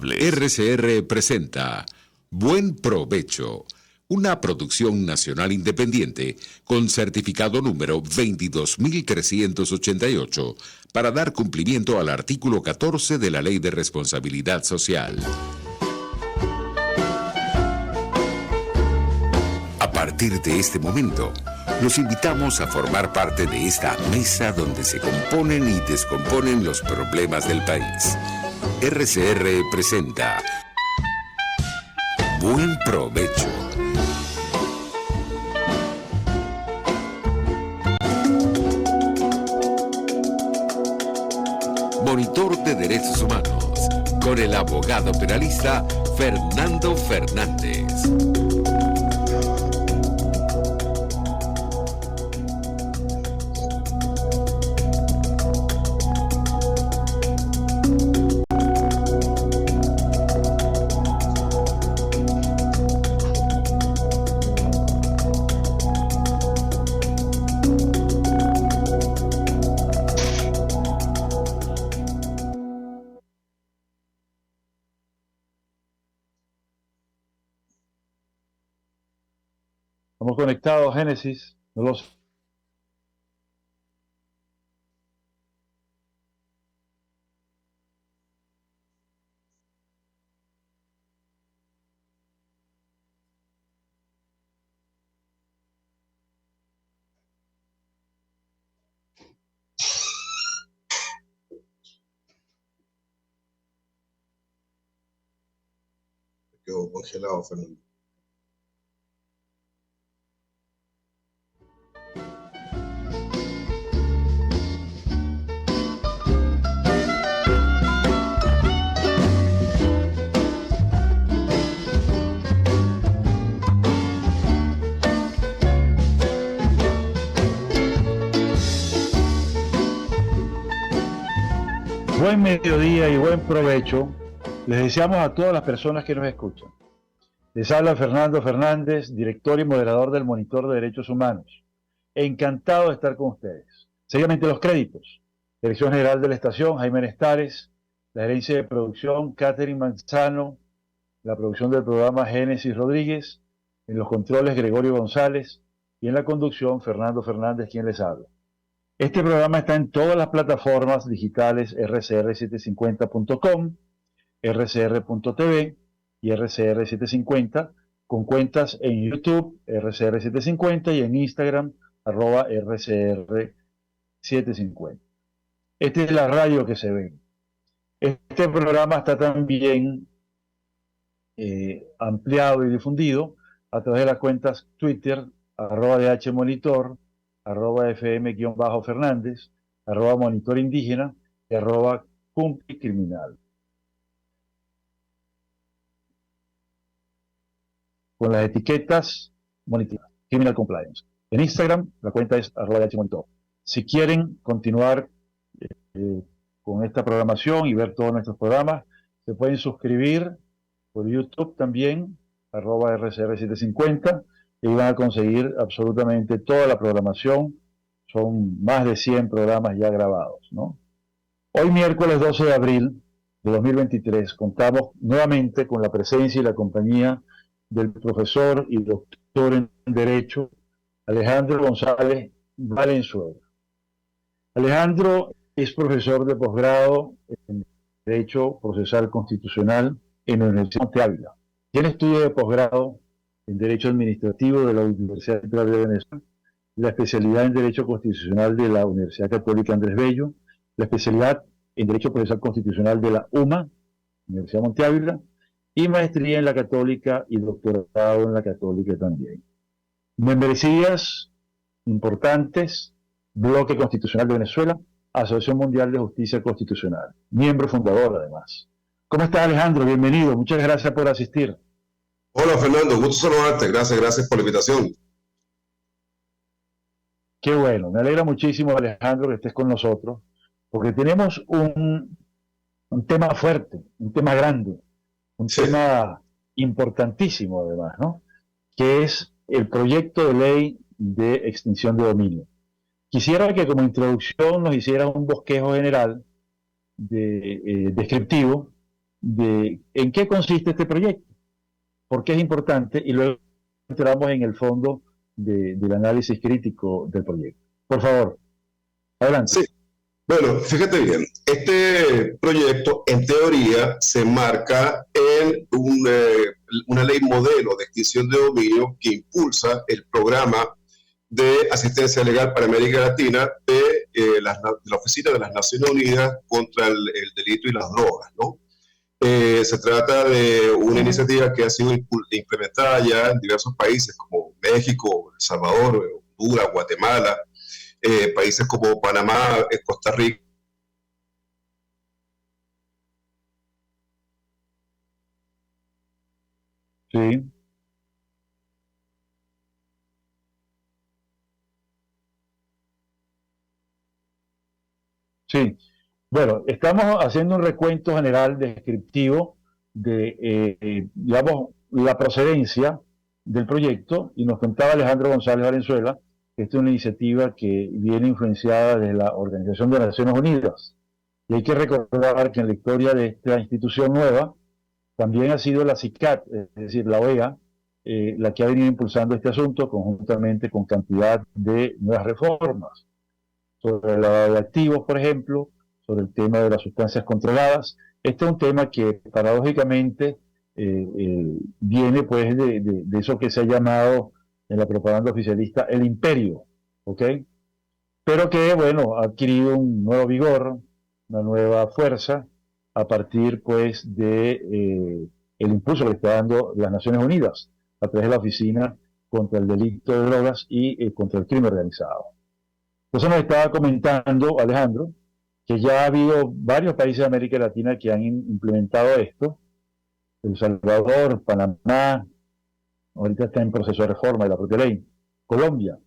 RCR presenta Buen Provecho, una producción nacional independiente con certificado número 22.388 para dar cumplimiento al artículo 14 de la Ley de Responsabilidad Social. A partir de este momento, los invitamos a formar parte de esta mesa donde se componen y descomponen los problemas del país. RCR presenta Buen Provecho. Monitor de Derechos Humanos, con el abogado penalista Fernando Fernández. Estamos conectados, Génesis. No los... Quedó congelado, Fernando. Buen mediodía y buen provecho les deseamos a todas las personas que nos escuchan. Les habla Fernando Fernández, director y moderador del Monitor de Derechos Humanos. Encantado de estar con ustedes. Seguidamente los créditos. Dirección General de la Estación, Jaime Nestares. La gerencia de producción, Catherine Manzano. La producción del programa, Génesis Rodríguez. En los controles, Gregorio González. Y en la conducción, Fernando Fernández, quien les habla. Este programa está en todas las plataformas digitales rcr750.com, rcr.tv y rcr750, con cuentas en YouTube, rcr750, y en Instagram, @rcr750. Esta es la radio que se ve. Este programa está también ampliado y difundido a través de las cuentas Twitter, @DHMonitor, @FM_Fernández, @Monitor Indígena y @Cumpi Criminal. Con las etiquetas Monitor, Criminal Compliance. En Instagram, la cuenta es @DHMonitor. Si quieren continuar con esta programación y ver todos nuestros programas, se pueden suscribir por YouTube también, @RCR750, y van a conseguir absolutamente toda la programación. Son más de 100 programas ya grabados, ¿no? Hoy, miércoles 12 de abril de 2023, contamos nuevamente con la presencia y la compañía del profesor y doctor en Derecho, Alejandro González Valenzuela. Alejandro es profesor de posgrado en Derecho Procesal Constitucional en la Universidad de Monte Ávila. Tiene estudios de posgrado en Derecho Administrativo de la Universidad Central de Venezuela, la especialidad en Derecho Constitucional de la Universidad Católica Andrés Bello, la especialidad en Derecho Procesal Constitucional de la UMA, Universidad de Monte Ávila, y maestría en la Católica y doctorado en la Católica también. Membresías importantes: Bloque Constitucional de Venezuela, Asociación Mundial de Justicia Constitucional, miembro fundador además. ¿Cómo estás, Alejandro? Bienvenido, muchas gracias por asistir. Hola, Fernando, gusto saludarte, gracias por la invitación. Qué bueno, me alegra muchísimo, Alejandro, que estés con nosotros, porque tenemos un tema fuerte, un tema grande, un tema importantísimo además, ¿no? Que es el proyecto de ley de extinción de dominio. Quisiera que como introducción nos hicieras un bosquejo general descriptivo de en qué consiste este proyecto, por qué es importante, y luego entramos en el fondo del análisis crítico del proyecto. Por favor, adelante. Sí, bueno, fíjate bien, este proyecto en teoría se marca en una ley modelo de extinción de dominio que impulsa el programa de asistencia legal para América Latina de la Oficina de las Naciones Unidas contra el delito y las drogas, ¿no? Se trata de una iniciativa que ha sido implementada ya en diversos países como México, El Salvador, Honduras, Guatemala, países como Panamá, Costa Rica. Sí. Sí. Bueno, estamos haciendo un recuento general descriptivo de, digamos, la procedencia del proyecto, y nos contaba Alejandro González Valenzuela que esta es una iniciativa que viene influenciada de la Organización de Naciones Unidas. Y hay que recordar que en la historia de esta institución nueva también ha sido la CICAT, es decir, la OEA, la que ha venido impulsando este asunto conjuntamente con cantidad de nuevas reformas sobre el lavado de activos, por ejemplo, sobre el tema de las sustancias controladas. Este es un tema que paradójicamente viene pues de eso que se ha llamado en la propaganda oficialista el imperio, ¿ok? Pero que, bueno, ha adquirido un nuevo vigor, una nueva fuerza a partir pues de el impulso que le está dando las Naciones Unidas a través de la Oficina contra el Delito de Drogas y contra el Crimen Organizado. Entonces nos estaba comentando Alejandro que ya ha habido varios países de América Latina que han implementado esto. El Salvador, Panamá, ahorita está en proceso de reforma de la propia ley. Colombia.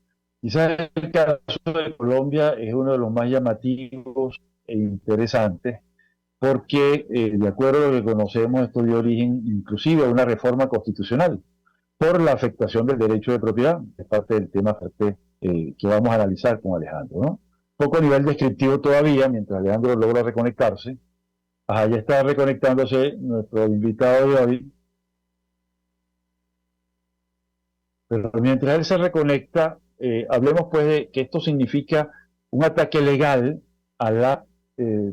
Quizás el caso de Colombia es uno de los más llamativos e interesantes porque, de acuerdo a lo que conocemos, esto dio origen inclusive a una reforma constitucional por la afectación del derecho de propiedad, es parte del tema que vamos a analizar con Alejandro, ¿no? Poco a nivel descriptivo todavía, mientras Alejandro logra reconectarse. Ajá, ya está reconectándose nuestro invitado de hoy. Pero mientras él se reconecta, hablemos pues de que esto significa un ataque legal a la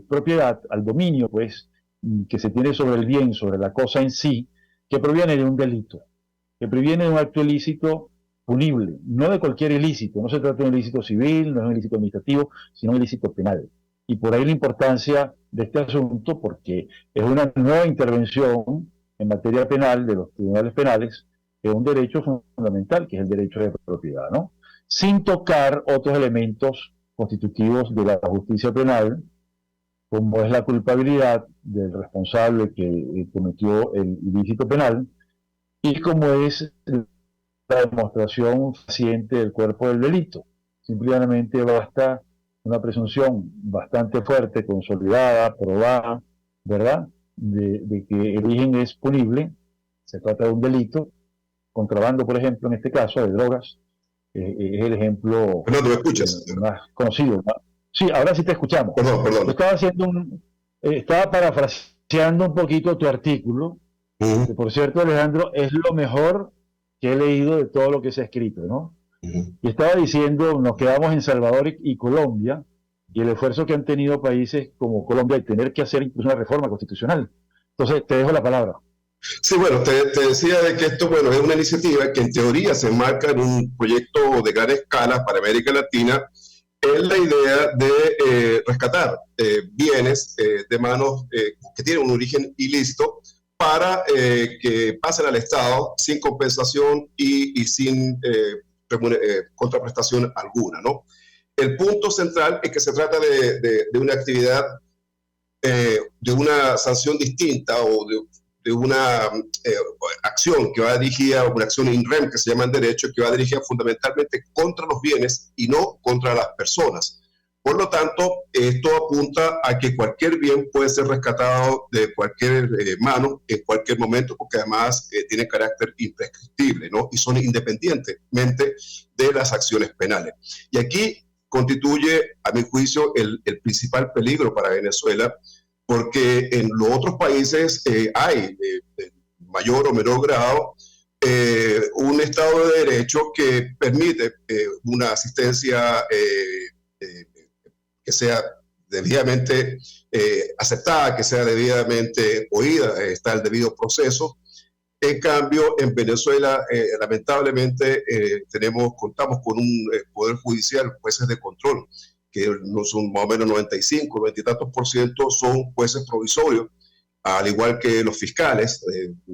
propiedad, al dominio pues, que se tiene sobre el bien, sobre la cosa en sí, que proviene de un delito, que proviene de un acto ilícito punible, no de cualquier ilícito, no se trata de un ilícito civil, no es un ilícito administrativo, sino un ilícito penal. Y por ahí la importancia de este asunto, porque es una nueva intervención en materia penal de los tribunales penales, es un derecho fundamental, que es el derecho de propiedad, ¿no? Sin tocar otros elementos constitutivos de la justicia penal, como es la culpabilidad del responsable que cometió el ilícito penal, y como es la demostración fehaciente del cuerpo del delito. Simplemente basta una presunción bastante fuerte, consolidada, probada, ¿verdad?, de que el origen es punible, se trata de un delito, contrabando, por ejemplo, en este caso, de drogas, es el ejemplo Fernando, ¿me escuchas? más conocido, ¿no? Sí, ahora sí te escuchamos. Perdón. Estaba parafraseando un poquito tu artículo, que por cierto, Alejandro, es lo mejor que he leído de todo lo que se ha escrito, ¿no? Y estaba diciendo, nos quedamos en Salvador y Colombia, y el esfuerzo que han tenido países como Colombia de tener que hacer incluso una reforma constitucional. Entonces, te dejo la palabra. Sí, bueno, te decía de que esto, bueno, es una iniciativa que en teoría se enmarca en un proyecto de gran escala para América Latina. Es la idea de rescatar bienes de manos que tienen un origen ilícito para que pasen al Estado sin compensación y sin contraprestación alguna, ¿no? El punto central es que se trata de una actividad, de una sanción distinta o de una acción que va dirigida, una acción in rem que se llama en derecho, que va dirigida fundamentalmente contra los bienes y no contra las personas. Por lo tanto, esto apunta a que cualquier bien puede ser rescatado de cualquier mano en cualquier momento, porque además tiene carácter imprescriptible, ¿no? Y son independientemente de las acciones penales. Y aquí constituye, a mi juicio, el principal peligro para Venezuela, porque en los otros países hay, de mayor o menor grado, un Estado de Derecho que permite una asistencia que sea debidamente aceptada, que sea debidamente oída, está el debido proceso. En cambio, en Venezuela, lamentablemente, contamos con un poder judicial, jueces de control, que no son más o menos 95, 90 y tantos por ciento son jueces provisorios, al igual que los fiscales,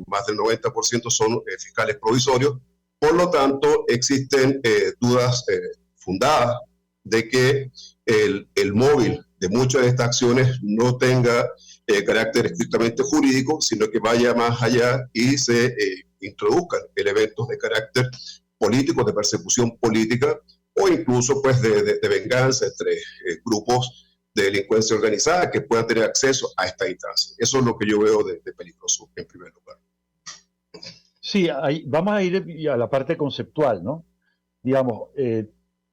más del 90% son fiscales provisorios. Por lo tanto, existen dudas fundadas de que el móvil de muchas de estas acciones no tenga carácter estrictamente jurídico, sino que vaya más allá y se introduzcan elementos de carácter político, de persecución política, o incluso pues de venganza entre grupos de delincuencia organizada que puedan tener acceso a esta instancia. Eso es lo que yo veo de peligroso en primer lugar. Sí, vamos a ir a la parte conceptual, ¿no? Digamos,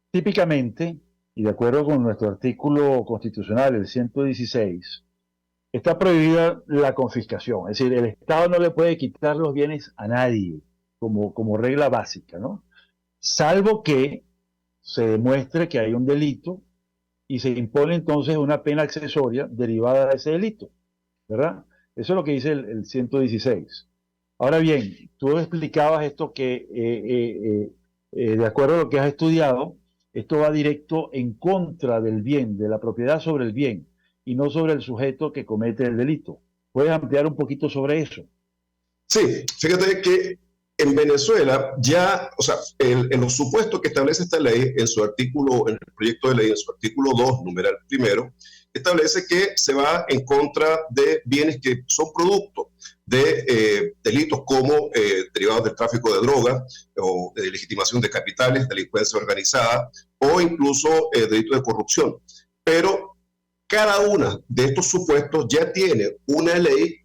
típicamente, y de acuerdo con nuestro artículo constitucional, el 116, está prohibida la confiscación. Es decir, el Estado no le puede quitar los bienes a nadie, como regla básica, ¿no? Salvo que se demuestre que hay un delito y se impone entonces una pena accesoria derivada de ese delito, ¿verdad? Eso es lo que dice el 116. Ahora bien, tú explicabas esto que, de acuerdo a lo que has estudiado, esto va directo en contra del bien, de la propiedad sobre el bien, y no sobre el sujeto que comete el delito. ¿Puedes ampliar un poquito sobre eso? Sí, fíjate que en Venezuela ya, o sea, en los supuestos que establece esta ley, en su artículo, en el proyecto de ley, en su artículo 2, numeral primero, establece que se va en contra de bienes que son producto de delitos como derivados del tráfico de drogas o de legitimación de capitales, delincuencia organizada o incluso delitos de corrupción. Pero cada uno de estos supuestos ya tiene una ley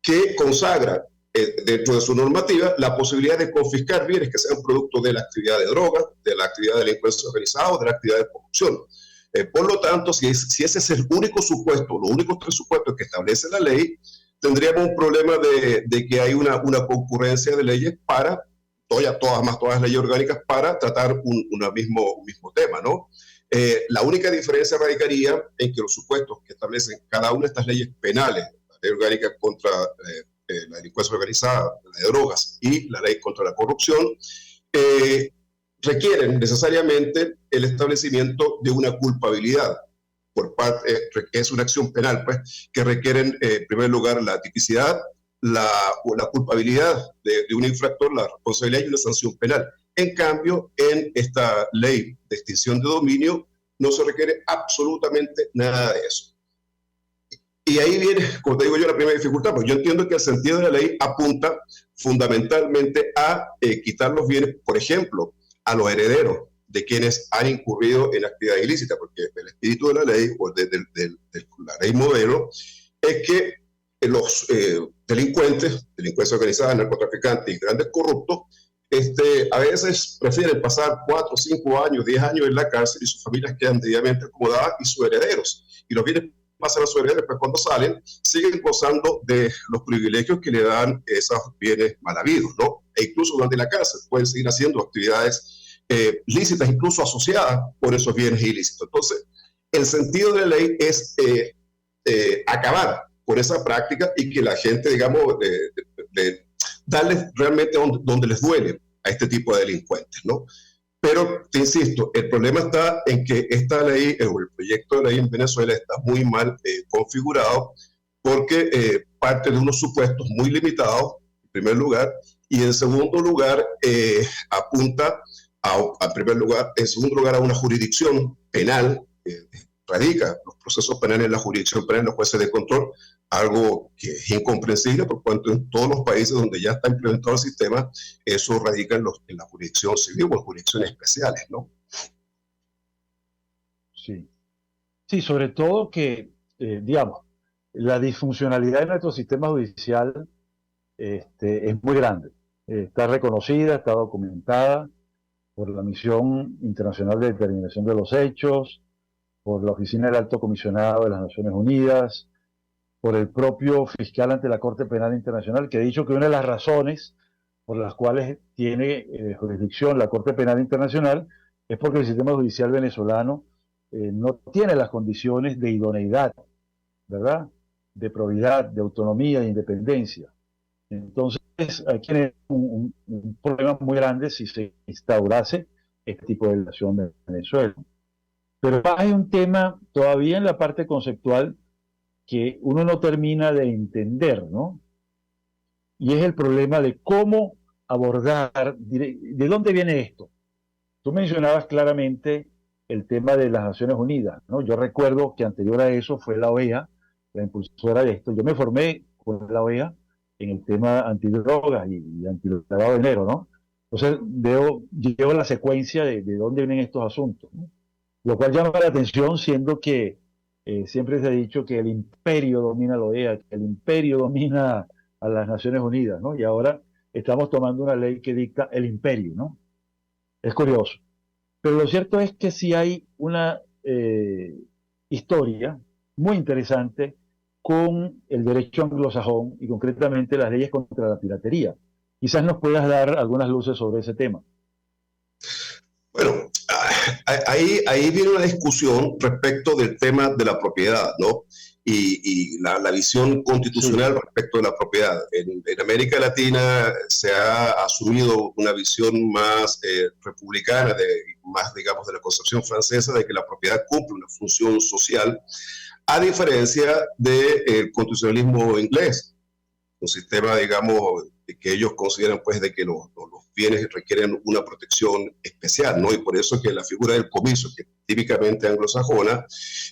que consagra dentro de su normativa la posibilidad de confiscar bienes que sean producto de la actividad de droga, de la actividad de delincuencia organizada o de la actividad de corrupción. Por lo tanto, si ese es el único supuesto, los únicos tres supuestos que establece la ley, tendríamos un problema de que hay una concurrencia de leyes para, todas las leyes orgánicas para tratar un mismo tema, ¿no? La única diferencia radicaría en que los supuestos que establecen cada una de estas leyes penales, la ley orgánica contra la delincuencia organizada, la de drogas y la ley contra la corrupción, requieren necesariamente el establecimiento de una culpabilidad por parte, es una acción penal, pues, que requieren, en primer lugar, la tipicidad, la culpabilidad de un infractor, la responsabilidad y una sanción penal. En cambio, en esta ley de extinción de dominio no se requiere absolutamente nada de eso. Y ahí viene, como te digo yo, la primera dificultad, porque yo entiendo que el sentido de la ley apunta fundamentalmente a quitar los bienes, por ejemplo, a los herederos de quienes han incurrido en actividad ilícita, porque el espíritu de la ley, o de la ley modelo, es que los delincuentes, delincuencia organizada, narcotraficantes y grandes corruptos, a veces prefieren pasar 4, 5 años, 10 años en la cárcel y sus familias quedan debidamente acomodadas y sus herederos. Y los bienes pasan a sus herederos, pues cuando salen, siguen gozando de los privilegios que le dan esos bienes mal habidos, ¿no? E incluso durante la cárcel pueden seguir haciendo actividades lícitas, incluso asociadas por esos bienes ilícitos. Entonces, el sentido de la ley es acabar con esa práctica y que la gente, digamos, darles realmente donde les duele a este tipo de delincuentes, ¿no? Pero, te insisto, el problema está en que esta ley, o el proyecto de ley en Venezuela está muy mal configurado porque parte de unos supuestos muy limitados, en primer lugar, y en segundo lugar apunta en segundo lugar a una jurisdicción penal, radica los procesos penales en la jurisdicción penal en los jueces de control, algo que es incomprensible por cuanto en todos los países donde ya está implementado el sistema, eso radica en la jurisdicción civil o en jurisdicciones especiales, ¿no? Sí, sí, sobre todo que, digamos, la disfuncionalidad de nuestro sistema judicial es muy grande. Está reconocida, está documentada por la Misión Internacional de Determinación de los Hechos, por la Oficina del Alto Comisionado de las Naciones Unidas, por el propio fiscal ante la Corte Penal Internacional, que ha dicho que una de las razones por las cuales tiene jurisdicción la Corte Penal Internacional es porque el sistema judicial venezolano no tiene las condiciones de idoneidad, ¿verdad? De probidad, de autonomía, de independencia. Entonces, aquí hay un problema muy grande si se instaurase este tipo de relación en Venezuela. Pero hay un tema todavía en la parte conceptual que uno no termina de entender, ¿no? Y es el problema de cómo abordar, de dónde viene esto. Tú mencionabas claramente el tema de las Naciones Unidas, ¿no? Yo recuerdo que anterior a eso fue la OEA, la impulsora de esto. Yo me formé con la OEA en el tema antidrogas y antilavado de dinero, ¿no? Entonces llevo la secuencia de dónde vienen estos asuntos, ¿no? Lo cual llama la atención, siendo que siempre se ha dicho que el imperio domina la OEA, que el imperio domina a las Naciones Unidas, ¿no? Y ahora estamos tomando una ley que dicta el imperio, ¿no? Es curioso. Pero lo cierto es que sí hay una historia muy interesante con el derecho anglosajón y concretamente las leyes contra la piratería. Quizás nos puedas dar algunas luces sobre ese tema. Bueno, ahí viene una discusión respecto del tema de la propiedad, ¿no? Y la visión constitucional respecto de la propiedad. En América Latina se ha asumido una visión más republicana, más, digamos, de la concepción francesa, de que la propiedad cumple una función social, a diferencia del constitucionalismo inglés, un sistema, digamos, que ellos consideran, pues, de que los bienes requieren una protección especial, ¿no? Y por eso es que la figura del comiso, que típicamente anglosajona,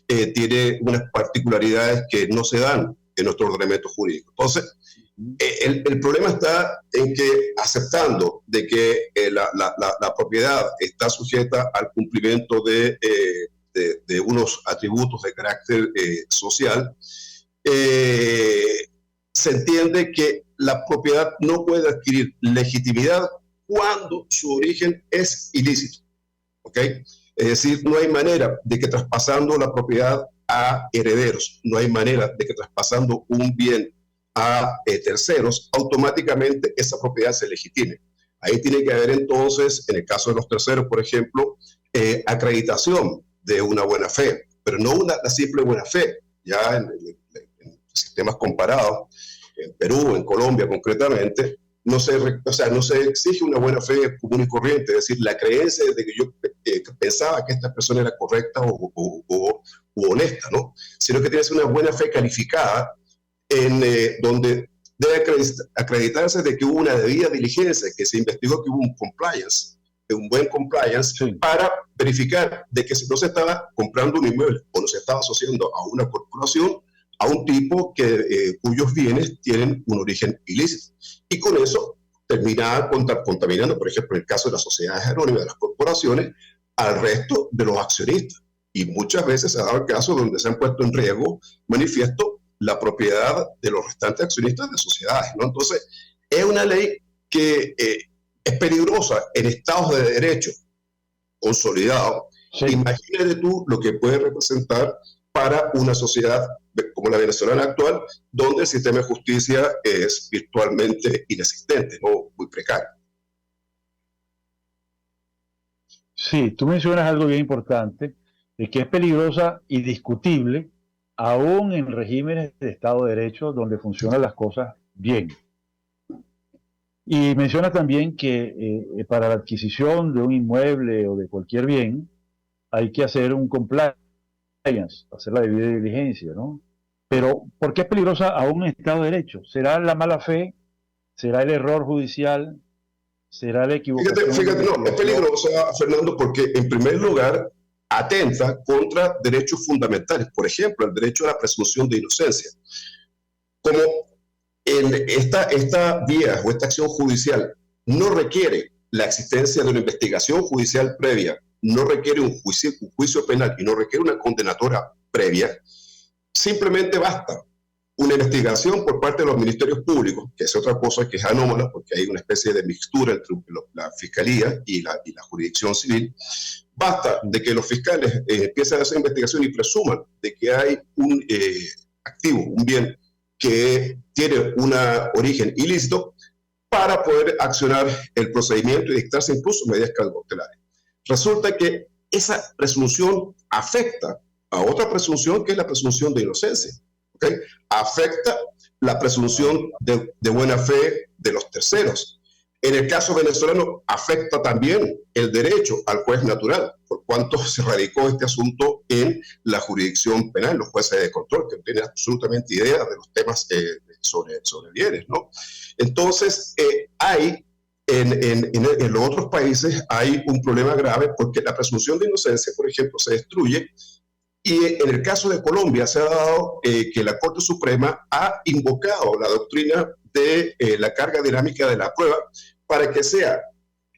tiene unas particularidades que no se dan en nuestro ordenamiento jurídico. Entonces, el problema está en que, aceptando de que la propiedad está sujeta al cumplimiento de unos atributos de carácter social, se entiende que la propiedad no puede adquirir legitimidad cuando su origen es ilícito, ¿ok? Es decir, no hay manera de que traspasando la propiedad a herederos, no hay manera de que traspasando un bien a terceros, automáticamente esa propiedad se legitime. Ahí tiene que haber entonces, en el caso de los terceros, por ejemplo, acreditación de una buena fe, pero no una simple buena fe. Ya en sistemas comparados, en Perú, en Colombia concretamente, no se exige una buena fe común y corriente, es decir, la creencia de que yo pensaba que esta persona era correcta o honesta, ¿no? Sino que tiene que ser una buena fe calificada, donde debe acreditarse de que hubo una debida diligencia, que se investigó que hubo un compliance, un buen compliance, sí, para verificar de que no se estaba comprando un inmueble o no se estaba asociando a una corporación, a un tipo cuyos bienes tienen un origen ilícito. Y con eso terminaba contaminando, por ejemplo, en el caso de las sociedades anónimas, de las corporaciones, al resto de los accionistas. Y muchas veces se ha dado el caso donde se han puesto en riesgo manifiesto la propiedad de los restantes accionistas de sociedades, ¿no? Entonces, es una ley que es peligrosa en estados de derecho consolidados. Sí. Imagínate tú lo que puede representar para una sociedad como la venezolana actual, donde el sistema de justicia es virtualmente inexistente, ¿no? Muy precario. Sí, tú mencionas algo bien importante, que es peligrosa y discutible, aún en regímenes de Estado de Derecho donde funcionan las cosas bien. Y menciona también que para la adquisición de un inmueble o de cualquier bien hay que hacer un compliance, hacer la debida diligencia, ¿no? Pero, ¿por qué es peligrosa aún en Estado de Derecho? ¿Será la mala fe? ¿Será el error judicial? ¿Será la equivocación? Fíjate, no, es peligrosa, Fernando, porque en primer lugar atenta contra derechos fundamentales, por ejemplo, el derecho a la presunción de inocencia. Como en esta vía o esta acción judicial no requiere la existencia de una investigación judicial previa, no requiere un juicio penal y no requiere una condenatoria previa, simplemente basta una investigación por parte de los ministerios públicos, que es otra cosa que es anómala, porque hay una especie de mixtura entre la fiscalía y la jurisdicción civil. Basta de que los fiscales empiecen a hacer investigación y presuman de que hay un activo, un bien que tiene un origen ilícito para poder accionar el procedimiento y dictarse incluso medidas cautelares. Resulta que esa presunción afecta a otra presunción que es la presunción de inocencia. ¿Okay? Afecta la presunción de buena fe de los terceros. En el caso venezolano, afecta también el derecho al juez natural, por cuanto se radicó este asunto en la jurisdicción penal, los jueces de control, que no tienen absolutamente idea de los temas sobre bienes, ¿no? Entonces, en los otros países hay un problema grave porque la presunción de inocencia, por ejemplo, se destruye. Y en el caso de Colombia se ha dado que la Corte Suprema ha invocado la doctrina de la carga dinámica de la prueba para que sea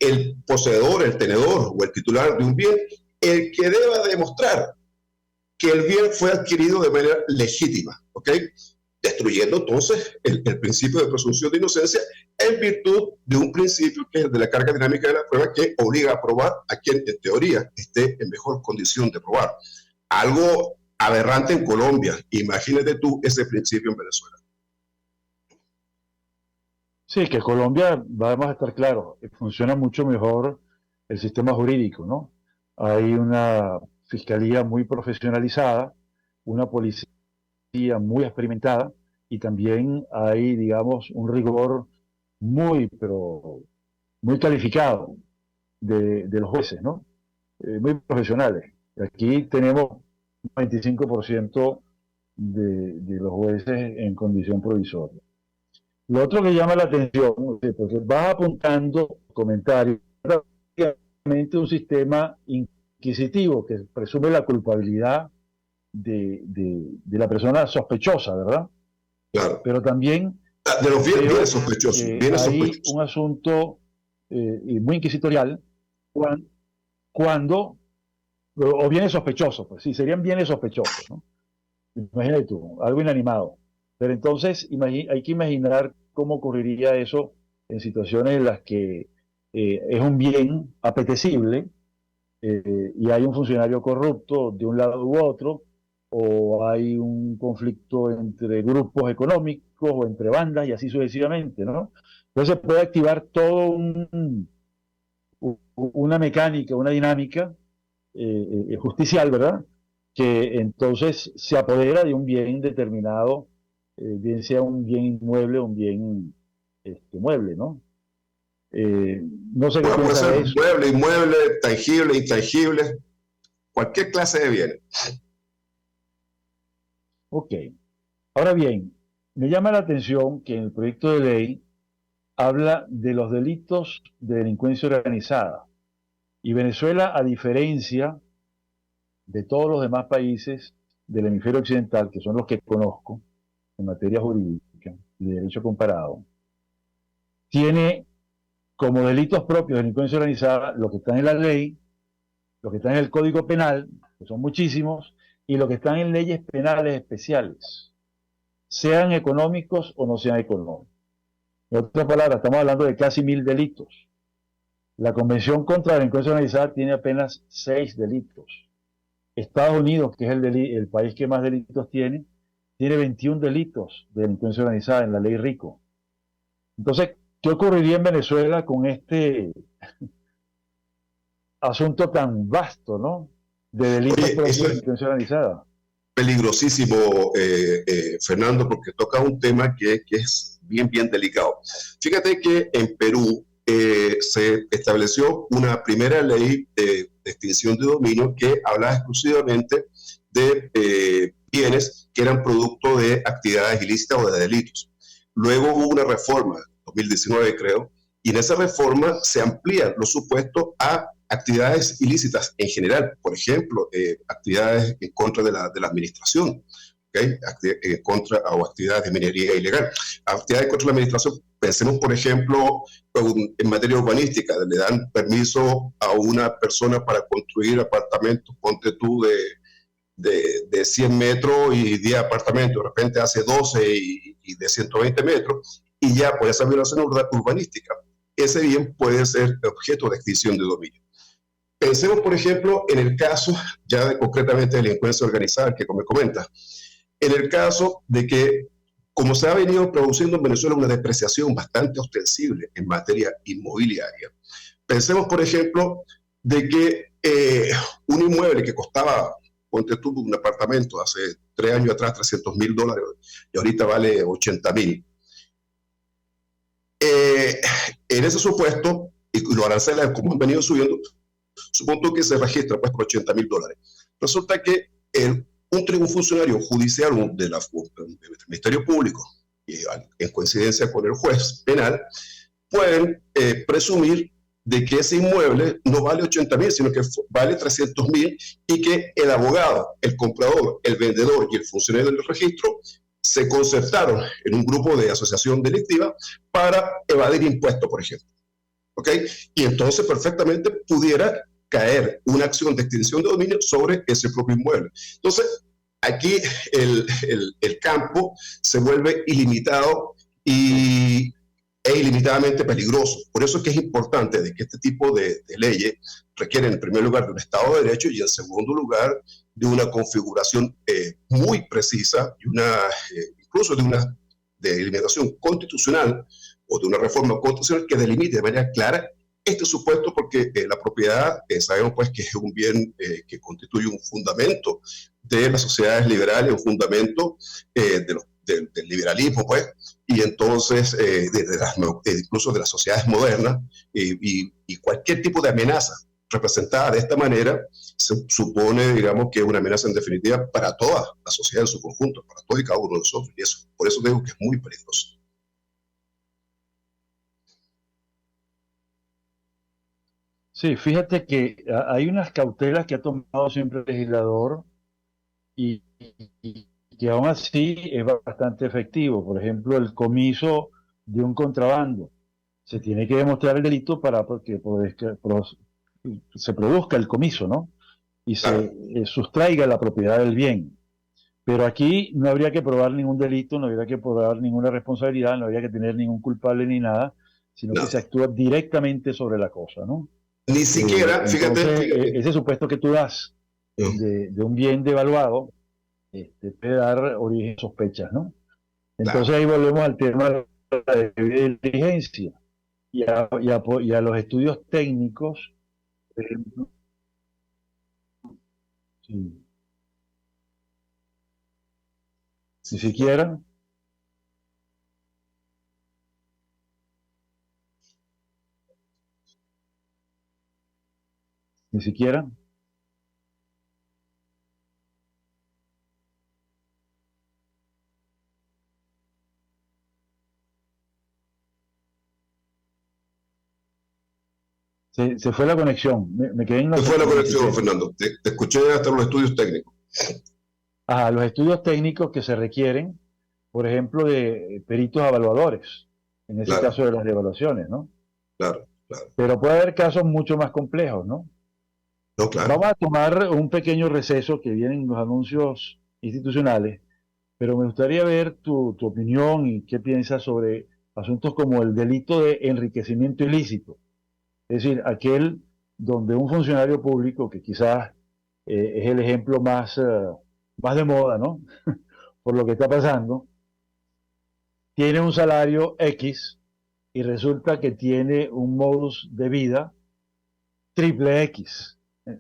el poseedor, el tenedor o el titular de un bien el que deba demostrar que el bien fue adquirido de manera legítima, ¿ok? Destruyendo entonces el principio de presunción de inocencia en virtud de un principio que es el de la carga dinámica de la prueba que obliga a probar a quien en teoría esté en mejor condición de probar. Algo aberrante en Colombia. Imagínate tú ese principio en Venezuela. Sí, que Colombia, vamos a estar claros, funciona mucho mejor el sistema jurídico, ¿no? Hay una fiscalía muy profesionalizada, una policía muy experimentada y también hay, digamos, un rigor pero muy calificado de los jueces, ¿no? Muy profesionales. Aquí tenemos un 25% de los jueces en condición provisoria. Lo otro que llama la atención, porque vas apuntando comentarios, prácticamente un sistema inquisitivo que presume la culpabilidad de la persona sospechosa, ¿verdad? Claro. Pero también de los bienes sospechosos. Hay un asunto muy inquisitorial cuando o bienes sospechosos, pues sí, serían bienes sospechosos, ¿no? Imagínate tú, algo inanimado. Pero entonces hay que imaginar cómo ocurriría eso en situaciones en las que es un bien apetecible y hay un funcionario corrupto de un lado u otro, o hay un conflicto entre grupos económicos o entre bandas y así sucesivamente, ¿no? Entonces se puede activar todo una mecánica, una dinámica justicial, ¿verdad? Que entonces se apodera de un bien determinado, bien sea un bien inmueble o un bien mueble, ¿no? No sé qué puede piensa ser de eso. mueble, inmueble, tangible, intangible, cualquier clase de bienes. Ok. Ahora bien, me llama la atención que en el proyecto de ley habla de los delitos de delincuencia organizada. Y Venezuela, a diferencia de todos los demás países del hemisferio occidental, que son los que conozco en materia jurídica y de derecho comparado, tiene como delitos propios de delincuencia organizada lo que está en la ley, lo que está en el Código Penal, que son muchísimos, y lo que están en leyes penales especiales, sean económicos o no sean económicos. En otras palabras, estamos hablando de casi 1000 delitos. La Convención contra la Delincuencia Organizada tiene apenas 6 delitos. Estados Unidos, que es el país que más delitos tiene 21 delitos de delincuencia organizada en la ley RICO. Entonces, ¿qué ocurriría en Venezuela con este asunto tan vasto, ¿no? De delitos propios de delincuencia organizada. Peligrosísimo, Fernando, porque toca un tema que es bien delicado. Fíjate que en Perú se estableció una primera ley de extinción de dominio que hablaba exclusivamente de bienes que eran producto de actividades ilícitas o de delitos. Luego hubo una reforma, 2019 creo, y en esa reforma se amplían los supuestos a actividades ilícitas en general, por ejemplo, actividades en contra de la administración, ¿okay? O actividades de minería ilegal. Actividades contra la administración, pensemos, por ejemplo, en materia urbanística, le dan permiso a una persona para construir apartamentos, ponte tú, de 100 metros y 10 apartamentos, de repente hace 12 y de 120 metros, y ya por esa violación urbanística, ese bien puede ser objeto de extinción de dominio. Pensemos, por ejemplo, en el caso ya concretamente de delincuencia organizada, que como comenta, en el caso de que como se ha venido produciendo en Venezuela una depreciación bastante ostensible en materia inmobiliaria. Pensemos, por ejemplo, de que un inmueble que costaba, ponte tú, un apartamento hace 3 años atrás, $300,000, y ahorita vale 80,000. En ese supuesto, y los aranceles como han venido subiendo, supongo que se registra pues por $80,000. Resulta que un funcionario judicial del Ministerio Público, en coincidencia con el juez penal, pueden presumir de que ese inmueble no vale 80,000, sino que vale 300,000, y que el abogado, el comprador, el vendedor y el funcionario del registro se concertaron en un grupo de asociación delictiva para evadir impuestos, por ejemplo. ¿Ok? Y entonces perfectamente pudiera caer una acción de extinción de dominio sobre ese propio inmueble. Entonces, aquí el campo se vuelve ilimitado e ilimitadamente peligroso. Por eso es que es importante de que este tipo de leyes requieren, en primer lugar, de un Estado de Derecho, y en segundo lugar, de una configuración muy precisa y incluso de limitación constitucional o de una reforma constitucional que delimite de manera clara este supuesto, porque la propiedad sabemos pues que es un bien que constituye un fundamento de las sociedades liberales, un fundamento del liberalismo, pues, y entonces incluso de las sociedades modernas, y cualquier tipo de amenaza representada de esta manera se supone, digamos, que es una amenaza en definitiva para toda la sociedad en su conjunto, para todos y cada uno de nosotros, y eso, por eso digo que es muy peligroso. Sí, fíjate que hay unas cautelas que ha tomado siempre el legislador y que aún así es bastante efectivo. Por ejemplo, el comiso de un contrabando. Se tiene que demostrar el delito para que se produzca el comiso, ¿no? Y se sustraiga la propiedad del bien. Pero aquí no habría que probar ningún delito, no habría que probar ninguna responsabilidad, no habría que tener ningún culpable ni nada, sino que se actúa directamente sobre la cosa, ¿no? Ni siquiera, fíjate. Ese supuesto que tú das de un bien devaluado puede dar origen a sospechas, ¿no? Entonces ahí volvemos al tema de la debida diligencia y a los estudios técnicos. Sí. Ni siquiera. Ni siquiera. Se fue la conexión. Me quedé en Se fue la conexión, Fernando. Te escuché hasta los estudios técnicos. Los estudios técnicos que se requieren, por ejemplo, de peritos evaluadores, en ese caso de las evaluaciones, ¿no? Claro. Pero puede haber casos mucho más complejos, ¿no? No, claro. Vamos a tomar un pequeño receso que vienen los anuncios institucionales, pero me gustaría ver tu opinión y qué piensas sobre asuntos como el delito de enriquecimiento ilícito. Es decir, aquel donde un funcionario público, que quizás es el ejemplo más de moda, ¿no? Por lo que está pasando, tiene un salario X y resulta que tiene un modus de vida triple X.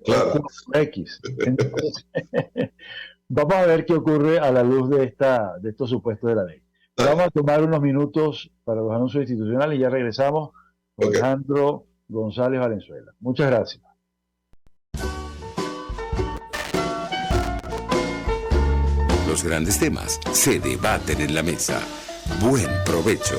Claro. X. Entonces, vamos a ver qué ocurre a la luz de estos supuestos de la ley. Vamos a tomar unos minutos para los anuncios institucionales y ya regresamos con Alejandro González Valenzuela. Muchas gracias. Los grandes temas se debaten en la mesa. Buen provecho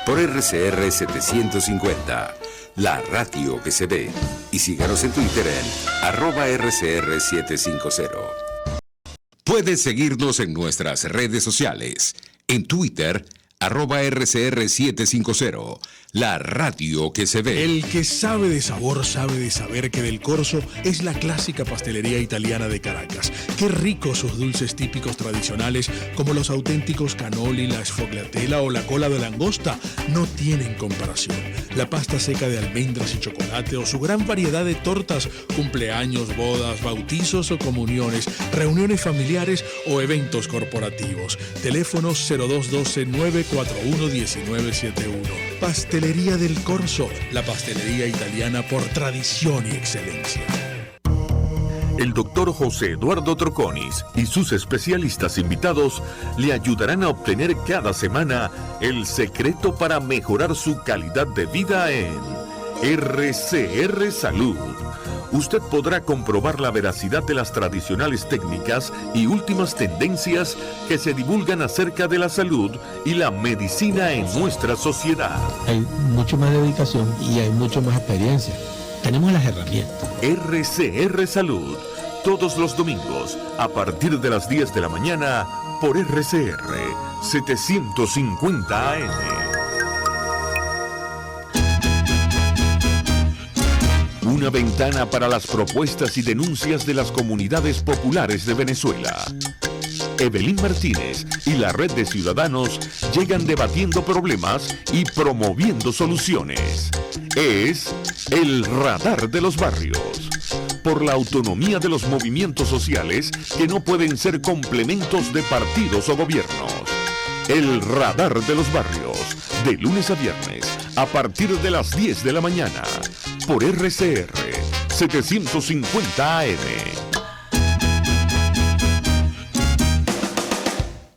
por RCR 750, la radio que se ve. Y síganos en Twitter en @RCR750. Puedes seguirnos en nuestras redes sociales. En Twitter, @RCR750, la radio que se ve. El que sabe de sabor sabe de saber que Del Corso es la clásica pastelería italiana de Caracas. Qué ricos sus dulces típicos tradicionales como los auténticos cannoli, la sfogliatella o la cola de langosta no tienen comparación. La pasta seca de almendras y chocolate o su gran variedad de tortas, cumpleaños, bodas, bautizos o comuniones, reuniones familiares o eventos corporativos. Teléfonos 0212-941-1971. Pastelería Del Corso, la pastelería italiana por tradición y excelencia. El doctor José Eduardo Troconis y sus especialistas invitados le ayudarán a obtener cada semana el secreto para mejorar su calidad de vida en RCR Salud. Usted podrá comprobar la veracidad de las tradicionales técnicas y últimas tendencias que se divulgan acerca de la salud y la medicina en nuestra sociedad. Hay mucho más dedicación y hay mucho más experiencia. Tenemos las herramientas. RCR Salud, todos los domingos, a partir de las 10 de la mañana, por RCR 750 AM. Una ventana para las propuestas y denuncias de las comunidades populares de Venezuela. Evelyn Martínez y la Red de Ciudadanos llegan debatiendo problemas y promoviendo soluciones. Es el Radar de los Barrios. Por la autonomía de los movimientos sociales que no pueden ser complementos de partidos o gobiernos. El Radar de los Barrios, de lunes a viernes, a partir de las 10 de la mañana, por RCR 750 AM.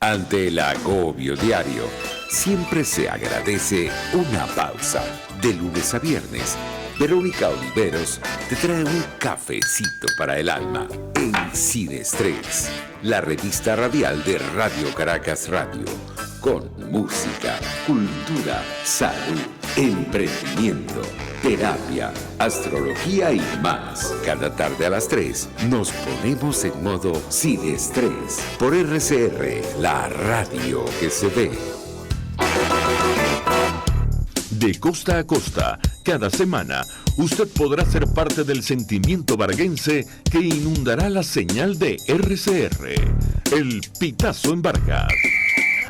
Ante el agobio diario, siempre se agradece una pausa. De lunes a viernes, Verónica Oliveros te trae un cafecito para el alma en Sin Estrés, la revista radial de Radio Caracas Radio, con música, cultura, salud, emprendimiento, terapia, astrología y más. Cada tarde a las 3 nos ponemos en modo Sin Estrés por RCR, la radio que se ve. De costa a costa, cada semana, usted podrá ser parte del sentimiento varguense que inundará la señal de RCR, el Pitazo en Vargas.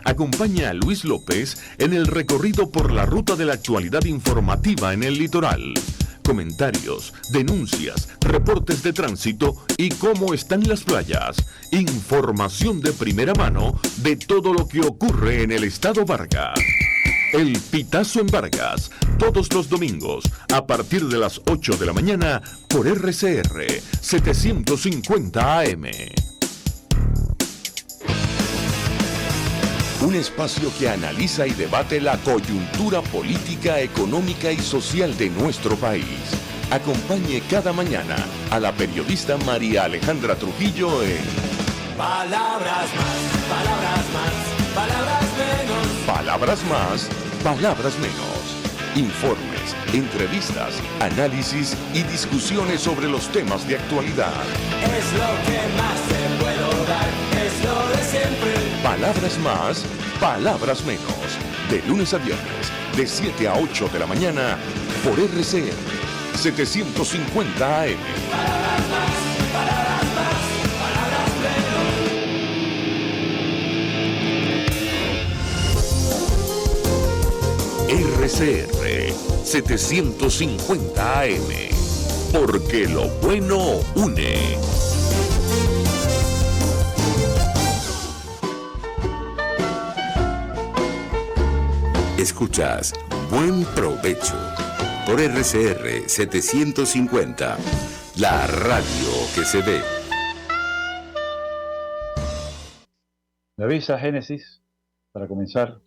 Acompaña a Luis López en el recorrido por la ruta de la actualidad informativa en el litoral. Comentarios, denuncias, reportes de tránsito y cómo están las playas. Información de primera mano de todo lo que ocurre en el estado Vargas. El Pitazo en Vargas, todos los domingos, a partir de las 8 de la mañana, por RCR 750 AM. Un espacio que analiza y debate la coyuntura política, económica y social de nuestro país. Acompañe cada mañana a la periodista María Alejandra Trujillo en Palabras más, palabras más, palabras menos. Palabras más, palabras menos. Informes, entrevistas, análisis y discusiones sobre los temas de actualidad. Es lo que más te puedo dar, es lo de siempre. Palabras más, palabras menos. De lunes a viernes, de 7 a 8 de la mañana, por RCR 750 AM. Palabras más, palabras más, palabras menos. RCR 750 AM. Porque lo bueno une. Escuchas Buen Provecho por RCR 750, la radio que se ve. Me avisa Génesis para comenzar.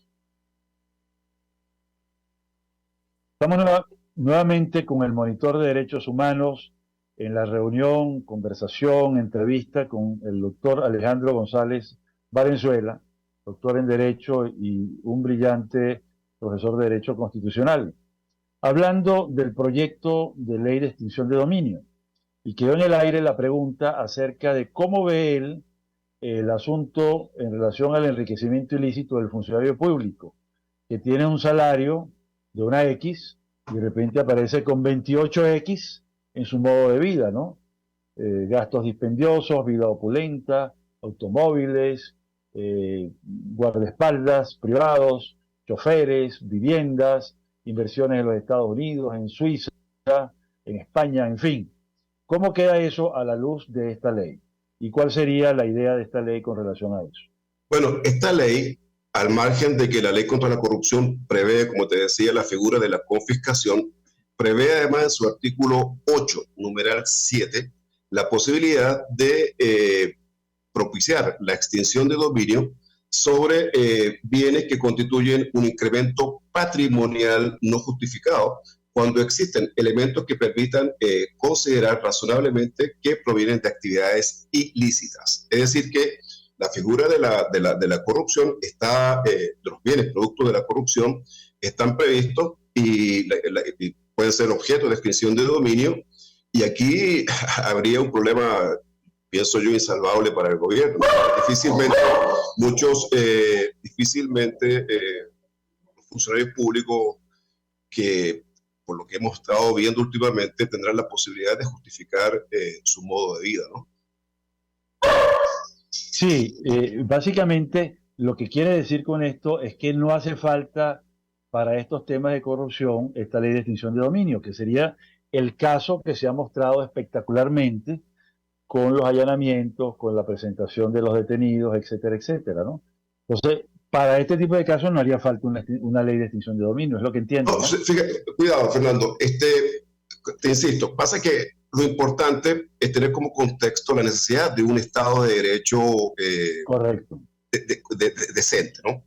Estamos nuevamente con el monitor de derechos humanos en la reunión, conversación, entrevista con el doctor Alejandro González Valenzuela, doctor en Derecho y un brillante profesor de Derecho Constitucional, hablando del proyecto de ley de extinción de dominio. Y quedó en el aire la pregunta acerca de cómo ve él el asunto en relación al enriquecimiento ilícito del funcionario público. que tiene un salario de una X y de repente aparece con 28X en su modo de vida, ¿no? Gastos dispendiosos, vida opulenta, automóviles, guardaespaldas privados, choferes, viviendas, inversiones en los Estados Unidos, en Suiza, en España, en fin. ¿Cómo queda eso a la luz de esta ley? ¿Y cuál sería la idea de esta ley con relación a eso? Bueno, esta ley, al margen de que la ley contra la corrupción prevé, como te decía, la figura de la confiscación, prevé además en su artículo 8, numeral 7, la posibilidad de propiciar la extinción de dominio sobre bienes que constituyen un incremento patrimonial no justificado cuando existen elementos que permitan considerar razonablemente que provienen de actividades ilícitas. Es decir, que la figura de la corrupción está, de los bienes producto de la corrupción, están previstos y pueden ser objeto de extinción de dominio, y aquí habría un problema, pienso yo, insalvable para el gobierno. Difícilmente los funcionarios públicos que, por lo que hemos estado viendo últimamente, tendrán la posibilidad de justificar su modo de vida, ¿no? Sí, básicamente lo que quiere decir con esto es que no hace falta para estos temas de corrupción esta ley de extinción de dominio, que sería el caso que se ha mostrado espectacularmente con los allanamientos, con la presentación de los detenidos, etcétera, etcétera, ¿no? Entonces, para este tipo de casos no haría falta una ley de extinción de dominio, es lo que entiendo, ¿no? Fíjate, cuidado, Fernando, te insisto, pasa que lo importante es tener como contexto la necesidad de un Estado de Derecho correcto, decente, ¿no?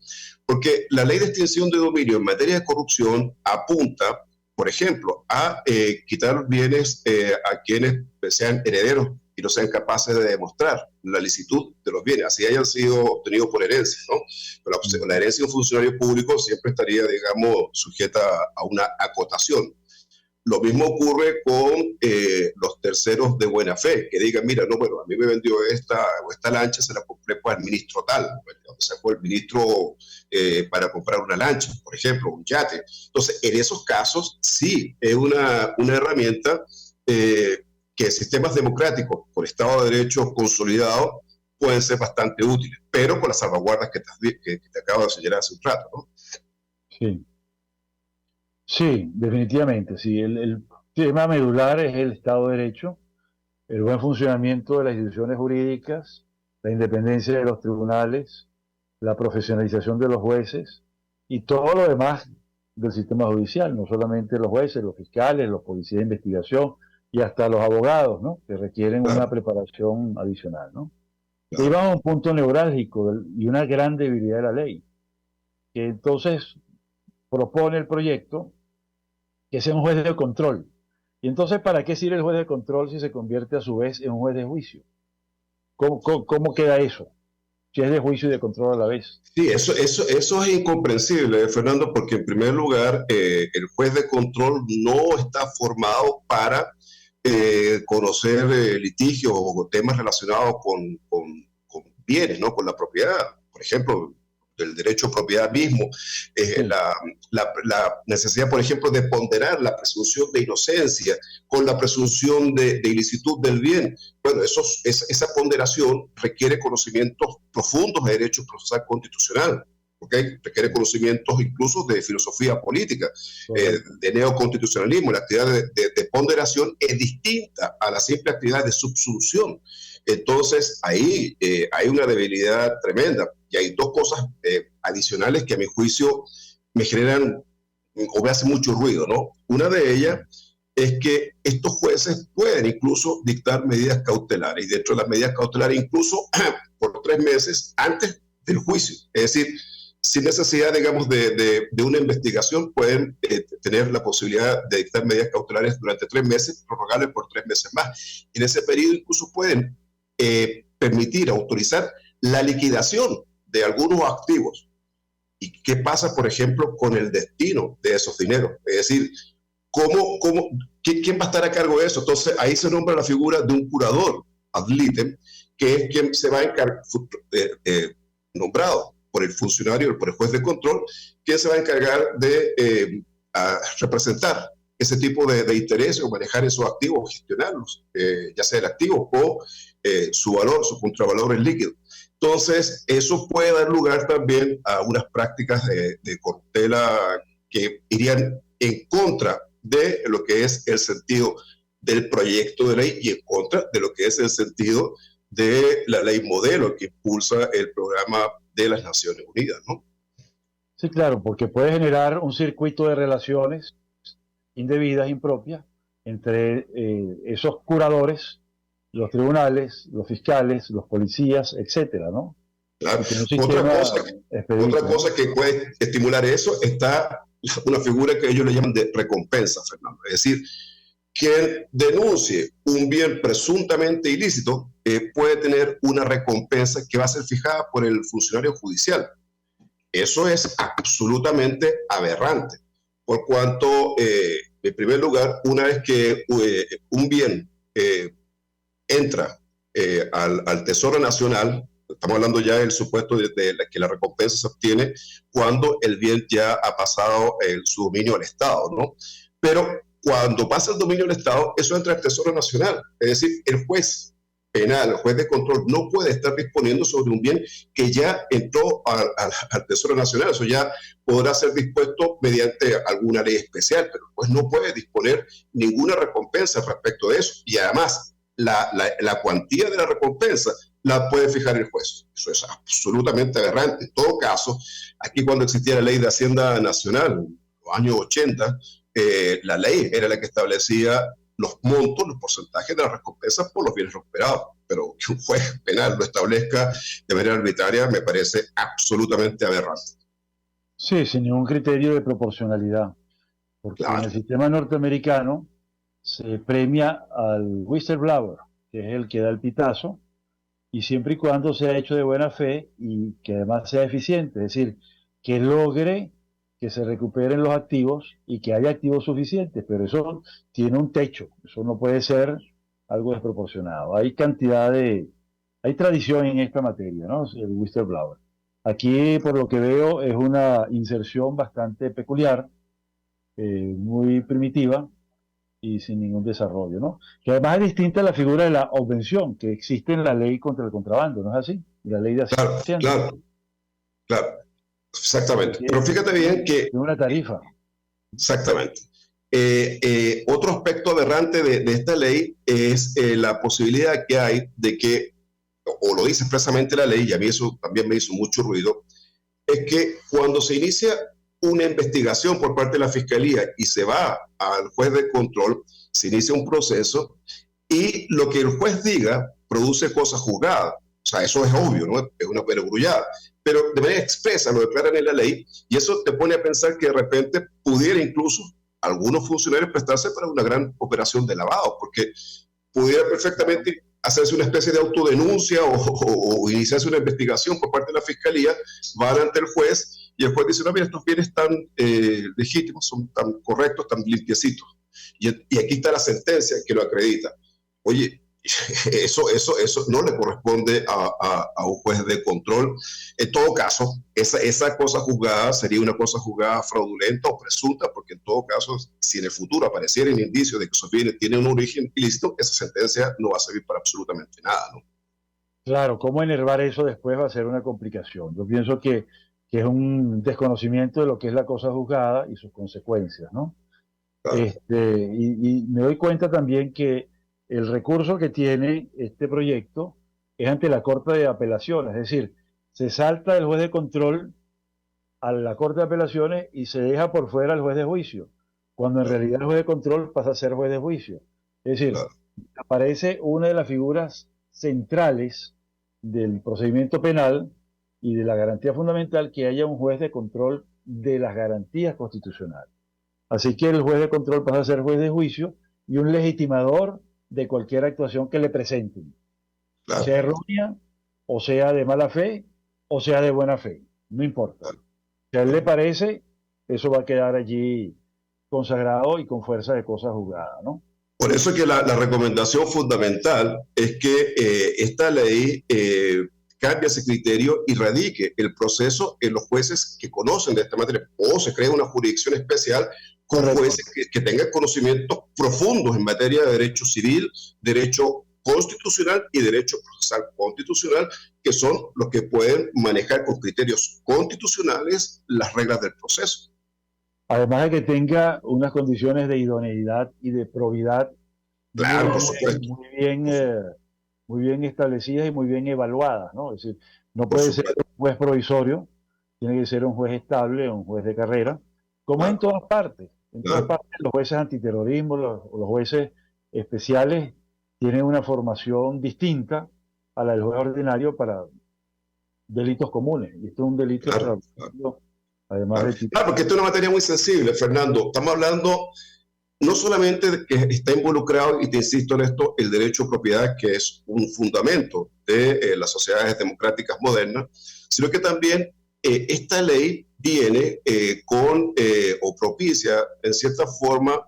Porque la ley de extinción de dominio en materia de corrupción apunta, por ejemplo, a quitar bienes a quienes sean herederos y no sean capaces de demostrar la licitud de los bienes, así hayan sido obtenidos por herencia, ¿no? Pero la herencia de un funcionario público siempre estaría, digamos, sujeta a una acotación. Lo mismo ocurre con los terceros de buena fe, que digan, mira, no, bueno, a mí me vendió esta lancha, se la compré para el ministro tal, o sea, fue el ministro para comprar una lancha, por ejemplo, un yate. Entonces, en esos casos, sí, es una herramienta que sistemas democráticos con Estado de Derecho consolidado pueden ser bastante útiles, pero con las salvaguardas que te acabo de señalar hace un rato, ¿no? Sí. Sí, definitivamente, sí. El tema medular es el Estado de Derecho, el buen funcionamiento de las instituciones jurídicas, la independencia de los tribunales, la profesionalización de los jueces y todo lo demás del sistema judicial, no solamente los jueces, los fiscales, los policías de investigación y hasta los abogados, ¿no? Que requieren una preparación adicional, ¿no? Y vamos a un punto neurálgico y una gran debilidad de la ley, que entonces propone el proyecto que sea un juez de control. Y entonces, ¿para qué sirve el juez de control si se convierte a su vez en un juez de juicio? ¿Cómo queda eso? Si es de juicio y de control a la vez. Sí, eso es incomprensible, Fernando, porque en primer lugar, el juez de control no está formado para conocer litigios o temas relacionados con bienes, ¿no? Con la propiedad. Por ejemplo, del derecho a propiedad mismo, la necesidad, por ejemplo, de ponderar la presunción de inocencia con la presunción de ilicitud del bien. Bueno, esa ponderación requiere conocimientos profundos de derecho procesal constitucional, ¿okay? Requiere conocimientos incluso de filosofía política, de neoconstitucionalismo. La actividad de ponderación es distinta a la simple actividad de subsunción. Entonces, ahí hay una debilidad tremenda. Y hay dos cosas adicionales que a mi juicio me generan o me hacen mucho ruido, ¿no? Una de ellas es que estos jueces pueden incluso dictar medidas cautelares, y dentro de las medidas cautelares incluso por 3 meses antes del juicio. Es decir, sin necesidad, digamos, de una investigación, pueden tener la posibilidad de dictar medidas cautelares durante 3 meses, prorrogables por 3 meses más. En ese periodo incluso pueden permitir, autorizar la liquidación de algunos activos. ¿Y qué pasa, por ejemplo, con el destino de esos dineros? Es decir, ¿quién va a estar a cargo de eso? Entonces, ahí se nombra la figura de un curador ad litem, que es quien se va a encargar, nombrado por el funcionario, por el juez de control, que se va a encargar de a representar ese tipo de intereses o manejar esos activos, gestionarlos, ya sea el activo o su valor, su contravalor en líquido. Entonces, eso puede dar lugar también a unas prácticas de corruptela que irían en contra de lo que es el sentido del proyecto de ley y en contra de lo que es el sentido de la ley modelo que impulsa el programa de las Naciones Unidas, ¿no? Sí, claro, porque puede generar un circuito de relaciones indebidas, impropias, entre esos curadores, los tribunales, los fiscales, los policías, etcétera, ¿no? Claro. Otra cosa que puede estimular eso está una figura que ellos le llaman de recompensa, Fernando. Es decir, quien denuncie un bien presuntamente ilícito puede tener una recompensa que va a ser fijada por el funcionario judicial. Eso es absolutamente aberrante, por cuanto, en primer lugar, una vez que un bien entra al Tesoro Nacional, estamos hablando ya del supuesto de que la recompensa se obtiene cuando el bien ya ha pasado su dominio al Estado, ¿no? Pero cuando pasa el dominio del Estado, eso entra al Tesoro Nacional. Es decir, el juez penal, el juez de control, no puede estar disponiendo sobre un bien que ya entró al Tesoro Nacional. Eso ya podrá ser dispuesto mediante alguna ley especial, pero el juez no puede disponer ninguna recompensa respecto de eso. Y además, la cuantía de la recompensa la puede fijar el juez. Eso es absolutamente aberrante. En todo caso, aquí cuando existía la ley de Hacienda Nacional, en los años 80, la ley era la que establecía los montos, los porcentajes de las recompensas por los bienes recuperados. Pero que un juez penal lo establezca de manera arbitraria me parece absolutamente aberrante. Sí, sin ningún criterio de proporcionalidad. Porque en el sistema norteamericano se premia al whistleblower, que es el que da el pitazo, y siempre y cuando sea hecho de buena fe y que además sea eficiente, es decir, que logre que se recuperen los activos y que haya activos suficientes, pero eso tiene un techo, eso no puede ser algo desproporcionado. Hay tradición en esta materia, ¿no? El whistleblower. Aquí, por lo que veo, es una inserción bastante peculiar, muy primitiva y sin ningún desarrollo, ¿no? Que además es distinta a la figura de la obvención que existe en la ley contra el contrabando, ¿no es así? La ley de Hacienda. Claro. Exactamente. Pero fíjate bien que... Es una tarifa. Exactamente. Otro aspecto aberrante de esta ley es la posibilidad que hay de que, o lo dice expresamente la ley, y a mí eso también me hizo mucho ruido, es que cuando se inicia una investigación por parte de la Fiscalía y se va al juez de control, se inicia un proceso y lo que el juez diga produce cosa juzgada. O sea, eso es obvio, ¿no? Es una perogrullada. Pero de manera expresa lo declaran en la ley y eso te pone a pensar que de repente pudiera incluso algunos funcionarios prestarse para una gran operación de lavado, porque pudiera perfectamente hacerse una especie de autodenuncia o iniciarse una investigación por parte de la Fiscalía, van ante el juez y el juez dice, no, mira, estos bienes tan legítimos, son tan correctos, tan limpiecitos. Y aquí está la sentencia que lo acredita. Oye, eso no le corresponde a un juez de control. En todo caso, esa cosa juzgada sería una cosa juzgada fraudulenta o presunta, porque en todo caso, si en el futuro apareciera un indicio de que esos bienes tienen un origen ilícito, esa sentencia no va a servir para absolutamente nada, ¿no? Claro, cómo enervar eso después va a ser una complicación. Yo pienso que es un desconocimiento de lo que es la cosa juzgada y sus consecuencias, ¿no? Claro. Y me doy cuenta también que el recurso que tiene este proyecto es ante la Corte de Apelaciones, es decir, se salta del juez de control a la Corte de Apelaciones y se deja por fuera al juez de juicio, cuando en realidad el juez de control pasa a ser juez de juicio. Es decir, aparece una de las figuras centrales del procedimiento penal y de la garantía fundamental, que haya un juez de control de las garantías constitucionales. Así que el juez de control pasa a ser juez de juicio y un legitimador de cualquier actuación que le presenten, claro, sea errónea, o sea de mala fe, o sea de buena fe, no importa. Claro. Si a él le parece, eso va a quedar allí consagrado y con fuerza de cosa juzgada, ¿no? Por eso es que la recomendación fundamental es que esta ley cambie ese criterio y radique el proceso en los jueces que conocen de esta materia, o se crea una jurisdicción especial con jueces que tengan conocimientos profundos en materia de derecho civil, derecho constitucional y derecho procesal constitucional, que son los que pueden manejar con criterios constitucionales las reglas del proceso. Además de que tenga unas condiciones de idoneidad y de probidad Claro, por supuesto. muy bien establecidas y muy bien evaluadas, ¿no? Es decir, no puede ser un juez provisorio, tiene que ser un juez estable, un juez de carrera, como en todas partes. En todas partes, los jueces antiterrorismo, los jueces especiales tienen una formación distinta a la del juez ordinario para delitos comunes. Y esto es un delito extraordinario, además de... porque esto es una materia muy sensible, Fernando. Estamos hablando no solamente de que está involucrado, y te insisto en esto, el derecho a propiedad, que es un fundamento de las sociedades democráticas modernas, sino que también esta ley viene o propicia, en cierta forma,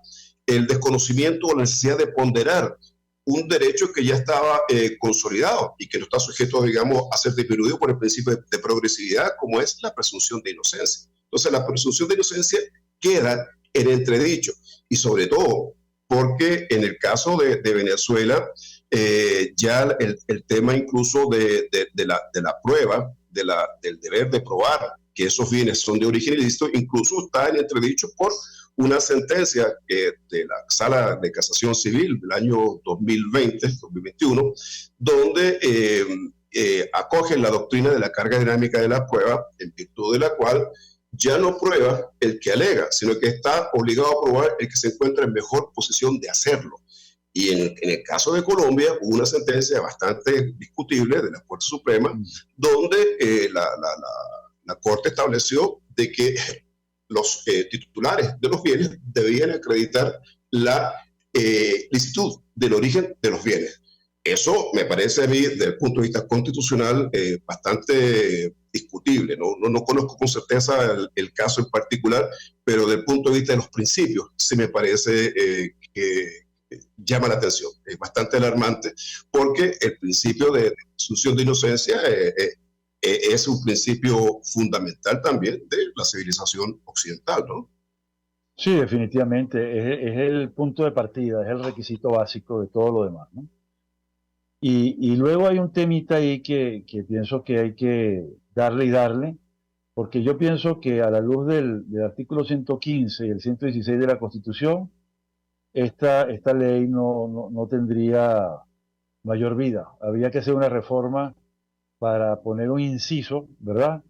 el desconocimiento o la necesidad de ponderar un derecho que ya estaba consolidado y que no está sujeto, digamos, a ser disminuido por el principio de progresividad, como es la presunción de inocencia. Entonces, la presunción de inocencia queda en entredicho, y sobre todo porque en el caso de Venezuela, ya el tema incluso de la prueba, del deber de probar que esos bienes son de origen ilícito, incluso está en entredicho por una sentencia de la Sala de Casación Civil del año 2021, donde acoge la doctrina de la carga dinámica de la prueba, en virtud de la cual ya no prueba el que alega, sino que está obligado a probar el que se encuentra en mejor posición de hacerlo. Y en el caso de Colombia hubo una sentencia bastante discutible de la Corte Suprema, donde la Corte estableció de que los titulares de los bienes debían acreditar la licitud del origen de los bienes. Eso me parece a mí, desde el punto de vista constitucional, bastante discutible. No conozco con certeza el caso en particular, pero desde el punto de vista de los principios, sí me parece que llama la atención. Es bastante alarmante, porque el principio de presunción de inocencia es un principio fundamental también de la civilización occidental, ¿no? Sí, definitivamente. Es el punto de partida, es el requisito básico de todo lo demás, ¿no? Y luego hay un temita ahí que pienso que hay que darle, porque yo pienso que a la luz del artículo 115 y el 116 de la Constitución, esta ley no tendría mayor vida. Habría que hacer una reforma para poner un inciso, ¿verdad?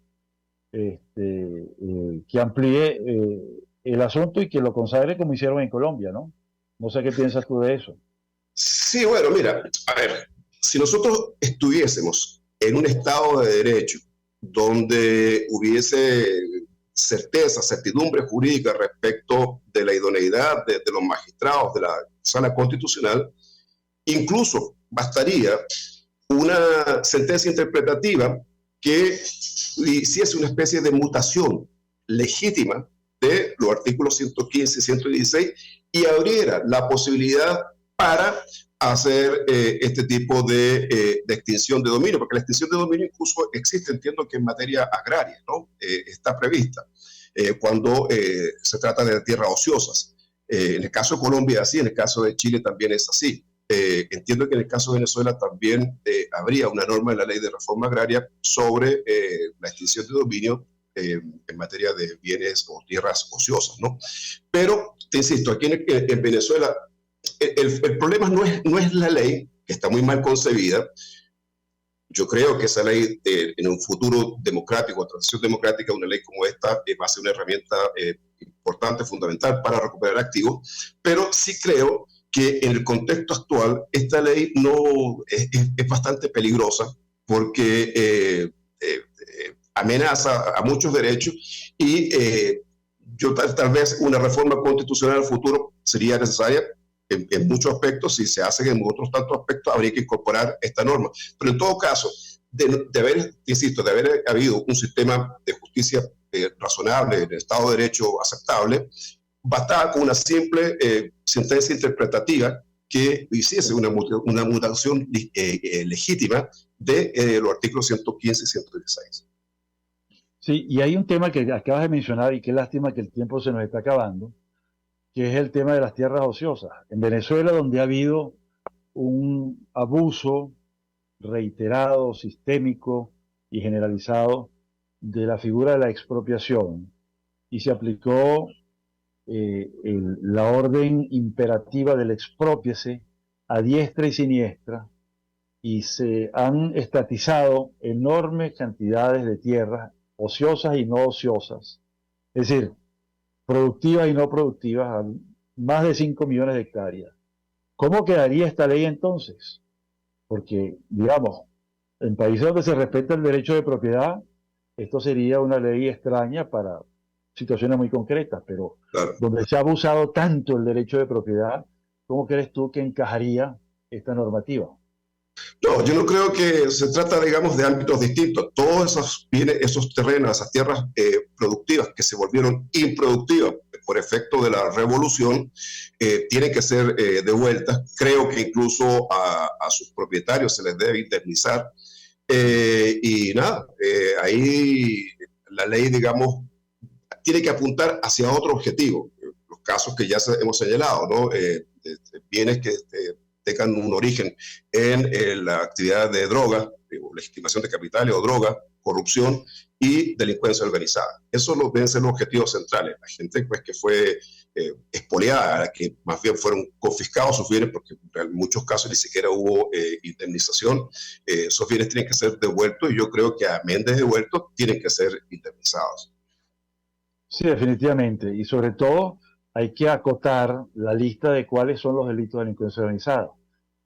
Que amplíe el asunto y que lo consagre como hicieron en Colombia, ¿no? No sé qué piensas tú de eso. Sí, bueno, mira, a ver, si nosotros estuviésemos en un Estado de Derecho donde hubiese certeza, certidumbre jurídica respecto de la idoneidad de los magistrados de la Sala Constitucional, incluso bastaría una sentencia interpretativa que hiciese una especie de mutación legítima de los artículos 115 y 116 y abriera la posibilidad para hacer este tipo de extinción de dominio, porque la extinción de dominio incluso existe, entiendo que en materia agraria, ¿no? Está prevista cuando se trata de tierras ociosas. En el caso de Colombia es así, en el caso de Chile también es así. Entiendo que en el caso de Venezuela también habría una norma en la ley de reforma agraria sobre la extinción de dominio en materia de bienes o tierras ociosas, ¿no? Pero, te insisto, aquí en Venezuela el problema no es la ley, que está muy mal concebida. Yo creo que esa ley en un futuro democrático, transición democrática, una ley como esta va a ser una herramienta importante, fundamental para recuperar activos, pero sí creo que en el contexto actual esta ley es bastante peligrosa porque amenaza a muchos derechos y yo tal vez una reforma constitucional al futuro sería necesaria en muchos aspectos. Si se hacen en otros tantos aspectos habría que incorporar esta norma, pero en todo caso de haber habido un sistema de justicia razonable, de Estado de Derecho aceptable, bastaba con una simple sentencia interpretativa que hiciese una mutación legítima de los artículos 115 y 116. Sí, y hay un tema que acabas de mencionar y qué lástima que el tiempo se nos está acabando, que es el tema de las tierras ociosas. En Venezuela, donde ha habido un abuso reiterado, sistémico y generalizado de la figura de la expropiación, y se aplicó la orden imperativa del exprópiese a diestra y siniestra, y se han estatizado enormes cantidades de tierras ociosas y no ociosas, es decir, productivas y no productivas, a más de 5 millones de hectáreas. ¿Cómo quedaría esta ley entonces? Porque, digamos, en países donde se respeta el derecho de propiedad, esto sería una ley extraña para situaciones muy concretas, pero Claro. donde se ha abusado tanto el derecho de propiedad, ¿cómo crees tú que encajaría esta normativa? No, yo no creo que se trata, digamos, de ámbitos distintos. Todos esos bienes, esos terrenos, esas tierras productivas que se volvieron improductivas por efecto de la revolución, tienen que ser devueltas. Creo que incluso a sus propietarios se les debe indemnizar. Y nada, ahí la ley, digamos, tiene que apuntar hacia otro objetivo. Los casos que ya hemos señalado, ¿no? Bienes que tengan un origen en la actividad de droga, legitimación de capitales o droga, corrupción y delincuencia organizada. Esos deben ser los objetivos centrales. La gente pues, que fue expoliada, que más bien fueron confiscados sus bienes, porque en muchos casos ni siquiera hubo indemnización, esos bienes tienen que ser devueltos y yo creo que a menos devueltos tienen que ser indemnizados. Sí, definitivamente. Y sobre todo hay que acotar la lista de cuáles son los delitos de delincuencia organizada.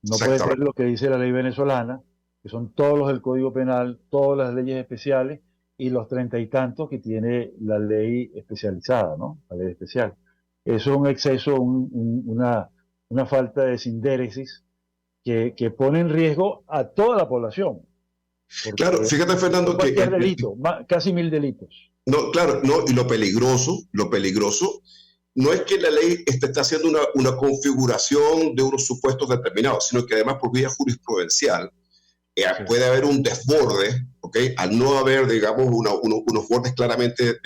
No puede ser lo que dice la ley venezolana, que son todos los del Código Penal, todas las leyes especiales y los 30 y tantos que tiene la ley especializada, ¿no? La ley especial. Eso es un exceso, una falta de sindéresis que pone en riesgo a toda la población. Claro, fíjate, Fernando, que delito, casi 1000 delitos. No, claro, no, y lo peligroso no es que la ley está haciendo una configuración de unos supuestos determinados, sino que además por vía jurisprudencial puede haber un desborde, ¿okay? Al no haber, digamos, unos bordes claramente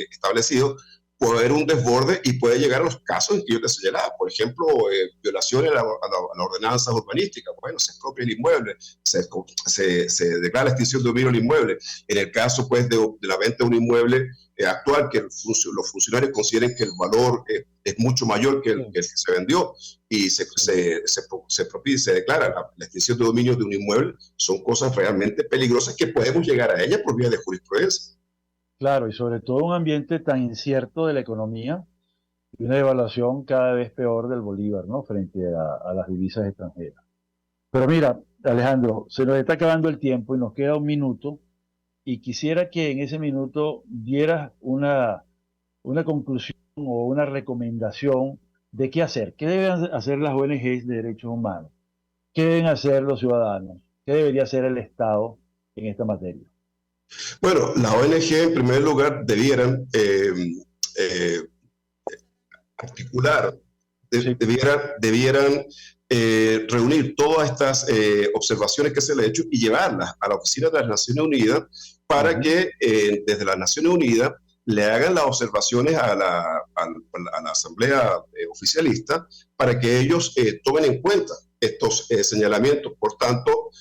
establecidos, puede haber un desborde y puede llegar a los casos en que yo te señalaba. Por ejemplo, violaciones a la ordenanza urbanística. Bueno, se expropia el inmueble, se declara la extinción de dominio del inmueble. En el caso, pues, de la venta de un inmueble actual, que los funcionarios consideren que el valor es mucho mayor que el que se vendió y se declara la extinción de dominio de un inmueble, son cosas realmente peligrosas que podemos llegar a ellas por vía de jurisprudencia. Claro, y sobre todo un ambiente tan incierto de la economía y una devaluación cada vez peor del bolívar, ¿no? Frente a las divisas extranjeras. Pero mira, Alejandro, se nos está acabando el tiempo y nos queda un minuto, y quisiera que en ese minuto dieras una conclusión o una recomendación de qué hacer. ¿Qué deben hacer las ONGs de derechos humanos? ¿Qué deben hacer los ciudadanos? ¿Qué debería hacer el Estado en esta materia? Bueno, las ONG en primer lugar debieran articular, debieran reunir todas estas observaciones que se le han hecho y llevarlas a la Oficina de las Naciones Unidas para que desde las Naciones Unidas le hagan las observaciones a la Asamblea Oficialista para que ellos tomen en cuenta estos señalamientos. Por tanto,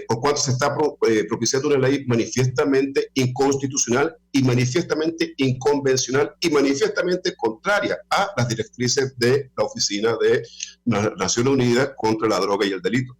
por cuanto se está propiciando una ley manifiestamente inconstitucional y manifiestamente inconvencional y manifiestamente contraria a las directrices de la Oficina de Naciones Unidas contra la droga y el delito.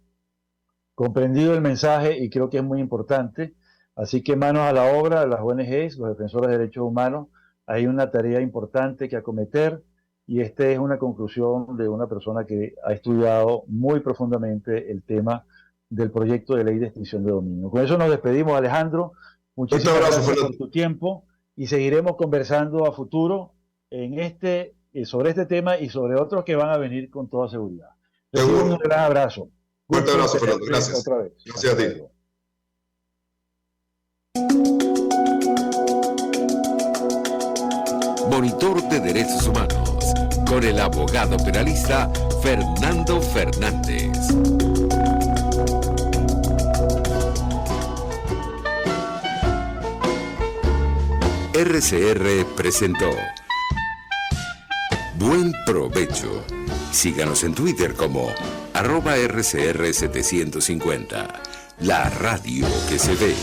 Comprendido el mensaje, y creo que es muy importante. Así que manos a la obra, las ONGs, los defensores de derechos humanos, hay una tarea importante que acometer, y esta es una conclusión de una persona que ha estudiado muy profundamente el tema del proyecto de ley de extinción de dominio. Con eso nos despedimos, Alejandro. Muchísimas gracias por tu tiempo y seguiremos conversando a futuro sobre este tema y sobre otros que van a venir con toda seguridad. Un gran abrazo. Fuerte abrazo, Fernando. Gracias. Otra vez. Gracias a ti. Monitor de Derechos Humanos, con el abogado penalista Fernando Fernández. RCR presentó Buen Provecho. Síganos en Twitter como @RCR750. La radio que se ve.